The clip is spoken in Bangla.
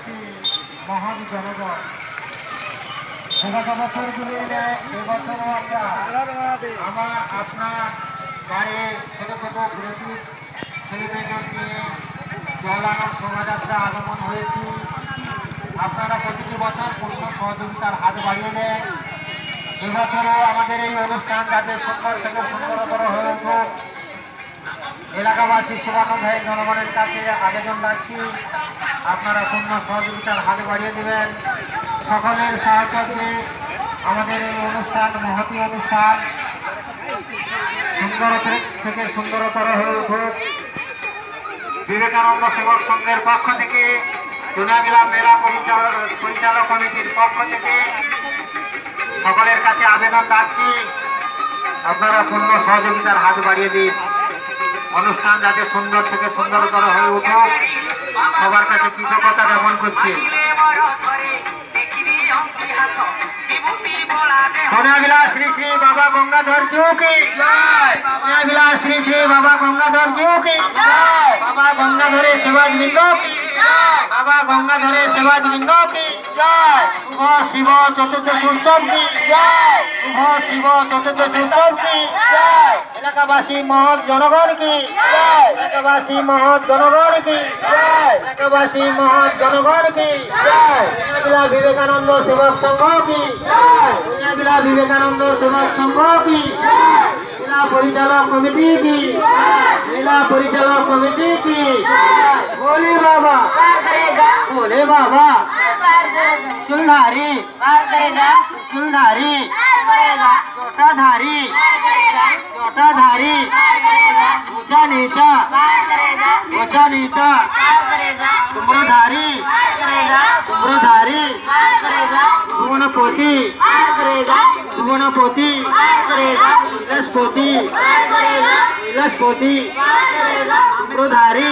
উপস্থিতি মহান জনগণ। বিগত বছরগুলি এবছরও আমরা আপনার বাড়ির ছোট ছোট গ্রুপ ছেলেমেয়েদের নিয়ে জলানব শোভাযাত্রা আগমন হয়েছি। আপনারা প্রতিটি বছর পূর্ণ সহযোগিতার হাত বাড়িয়ে দেন। এবছরও আমাদের এই অনুষ্ঠান যাতে সুন্দর থেকে সুন্দরতর হয়ে উঠুক, এলাকাবাসী শুভানুধ্যায়ী জনগণের কাছে আবেদন রাখছি, আপনারা পূর্ণ সহযোগিতার হাত বাড়িয়ে দেবেন। সকলের সাহায্যে আমাদের এই অনুষ্ঠান, মহতী অনুষ্ঠান সুন্দর থেকে সুন্দরতর হয়ে উঠুক। বিবেকানন্দ সেবক সংঘের পক্ষ থেকে, সোনাগিলা মেলা পরিচালক কমিটির পক্ষ থেকে সকলের কাছে আবেদন রাখছি, আপনারা পূর্ণ সহযোগিতার হাত বাড়িয়ে দিন। অনুষ্ঠান যাতে সুন্দর থেকে সুন্দরতর হয়ে উঠুক, সবার কাছে কৃতজ্ঞতা জ্ঞাপন করছি। সোনাবিলাস শ্রী শ্রী বাবা গঙ্গাধর জিউ কি জয়। সোনাবিলাস শ্রী শ্রী বাবা গঙ্গাধর জিউ কি জয়। বাবা গঙ্গাধরের সেবাবৃন্দ কি জয়। বাবা গঙ্গাধরের সেবাবৃন্দ কি জয়। শুভ শিব চতুর্দশী উৎসব কি জয়। শুভ শিব চতুর্দশী উৎসব কি জয়। এলাকাবাসী মহৎ জনগণ কি জয়। এলাকাবাসী মহৎ জনগণ কি জয়। এলাকাবাসী মহৎ জনগণ কি জয়। সোনাবিলা বিবেকানন্দ সেবক সংঘ কি জয়। সোনাবিলা বিবেকানন্দ সেবক সংঘ কি জয়। জেলা পরিচালক কমিটি কি জয়। জেলা পরিচালক কমিটি কি জয়। ভোলে বাবা, ভোলে বাবা, চুলধাरी चुलधारी चोटाधारी चोटाधारी ऊंचा नीचा ऊंचा नीचा तुमरोधारी तुमरोधारी भुवनपोती भुवनपोती विलसपोती विलसपोती तुमरोधारी